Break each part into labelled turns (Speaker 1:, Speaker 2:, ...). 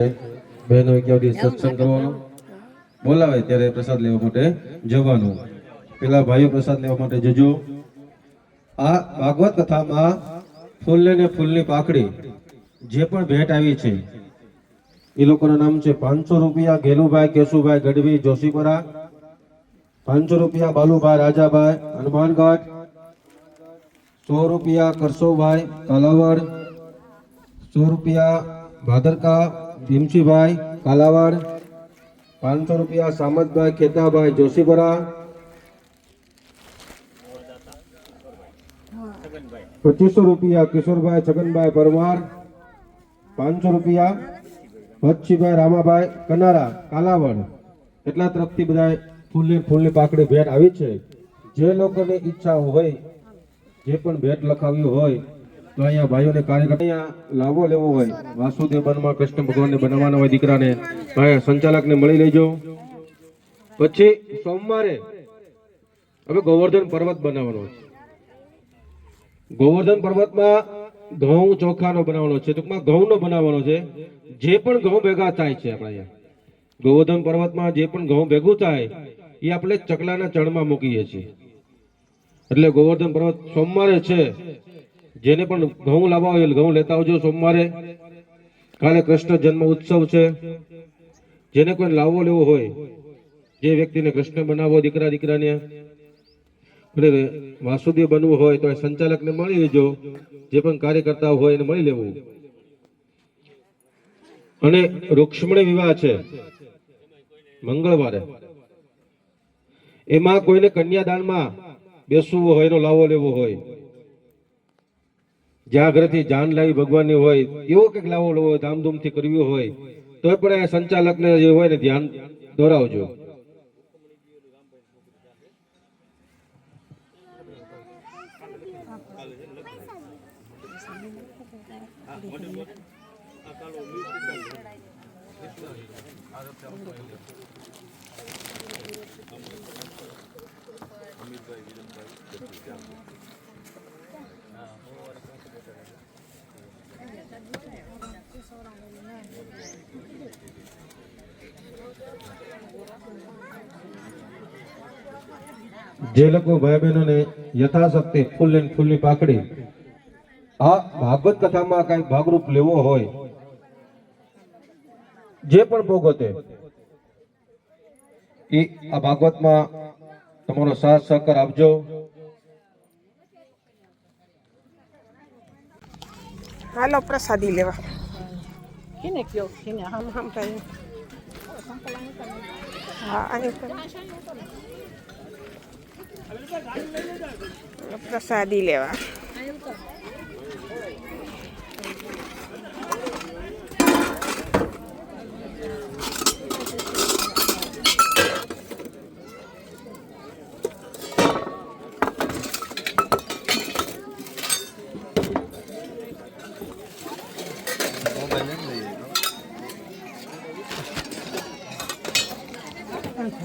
Speaker 1: બહેનો કેવો દિવસ સત્સંગ કરવાનો બોલાવે ત્યારે પ્રસાદ લેવા માટે જવાનું. પેલા ભાઈઓ પ્રસાદ લેવા માટે જજો. આ ભાગવત કથામાં ફૂલ ને ફૂલની પાકડી જે પણ ભેટ આવી છે એ લોકોના નામ છે 500 રૂપિયા ગેલુભાઈ કેશુભાઈ ગઢવી જોશીપરા, 500 રૂપિયા બાલુભાઈ રાજાભાઈ હનુમાનગઢ, 100 રૂપિયા કરશોભાઈ કાલાવડ, 100 રૂપિયા ભાદરકા ભીમસીભાઈ કાલાવડ, 500 રૂપિયા સામતભાઈ ખેતાભાઈ જોશીપરા, 2500 રૂપિયા કિશોરભાઈ છગનભાઈ પરમાર, 500 રૂપિયા વત્સીભાઈ રામાભાઈ કનારા કાલાવડ. એટલા તરફથી બધા ફૂલની પાકડી ભેટ આવી છે. જે લોકોની ઈચ્છા હોય જે પણ ભેટ લખાવ્યું હોય તો અહીંયા ભાઈઓને કાર્યકર અહીંયા લાવો લેવો હોય વાસુદેવ વનમાં કૃષ્ણ ભગવાનને બનાવવાના હોય દીકરાને ભાઈ સંચાલકને મળી લેજો. પછી સોમવારે હવે ગોવર્ધન પર્વત બનાવવાનો છે. ગોવર્ધન પર્વતમાં ઘઉં ચોખાનો બનાવવાનો છે, ટૂંકમાં ઘઉંનો બનાવવાનો છે. જે પણ ઘઉં ભેગા થાય છે આપણે અહીંયા ગોવર્ધન પર્વતમાં જે પણ ઘઉં ભેગું થાય એ આપણે ચકલાના ચણમાં મૂકીએ છીએ. એટલે ગોવર્ધન પર્વત સોમવારે છે. જેને પણ ઘઉં લાવવા હોય ઘઉં લેતા આવજો સોમવારે. કાલે કૃષ્ણ જન્મ ઉત્સવ છે. જેને કોઈ લાવવો લેવો હોય જે વ્યક્તિને કૃષ્ણ બનાવવો દીકરાને વાસુદેવ બનવું હોય તો સંચાલકને મળી લેજો. જે પણ કાર્યકર્તા હોય એને મળી લેવું. અને રૂક્ષ્મણી વિવાહ છે મંગળવારે. એમાં કોઈને કન્યાદાનમાં બેસવું હોય એનો લાવો લેવો હોય જ્યાં ઘરેથી જાન લાવી ભગવાનની હોય એવો કંઈક લાવો લેવો હોય ધામધૂમથી કરવી હોય તો પણ સંચાલકને જે હોય ને ધ્યાન દોરાવજો. જે લોકો ભાઈ બહેનોને યથાશક્તિ ફૂલની પાકડી આ ભાગવત કથામાં કઈ ભાગરૂપ લેવો હોય જે પણ ભોગવતે એ આ ભાગવતમાં તમારો સાથ સહકાર આપજો.
Speaker 2: હાલો પ્રસાદી લેવા. કેને કયો કેને હમ થાય. હા આને પ્રસાદી લેવા.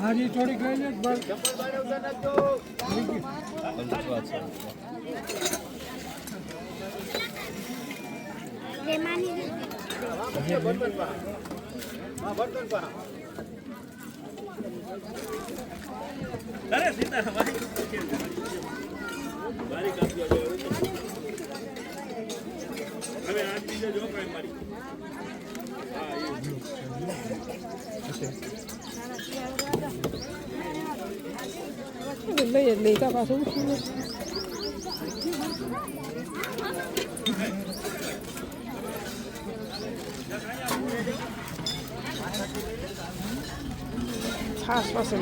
Speaker 3: હાજી થોડીક લઈ લે બસ.
Speaker 4: અરે સીતા ભાઈ બારી કાપી દો. હવે આજ બીજો જો કાઈ મારી
Speaker 2: લઈ કા પાછું છાસ પાસે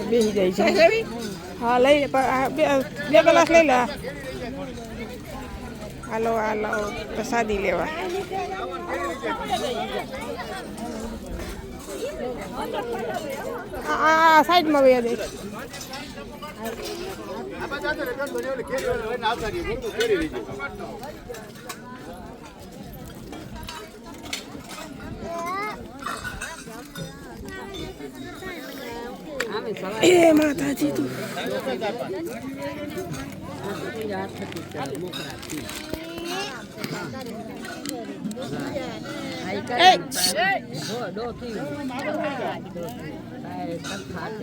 Speaker 2: બેસી જાય છે. હા લઈ બે ગ્લાસ લઈ લે. હાલો હાલો પ્રસાદી લેવા. આ સાઈડમાં બે દે. એ માતાજી તું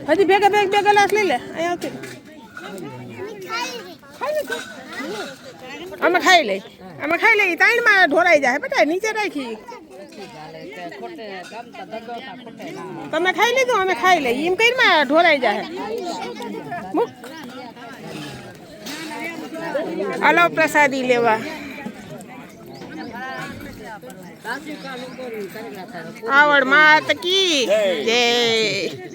Speaker 2: હજી ભેગા બે ગ્લાસ લઈ લે અહીંયા આવતી અમે ખાઈ લઈ ત્રણમાં ઢોરાઈ જાય બેટા નીચે રાખી તમે ખાઈ લીધું અમે ખાઈ લઈ એમ કઈમાં ઢોરાઈ જાય મૂક હાલો પ્રસાદી લેવા આવડ માત કી જય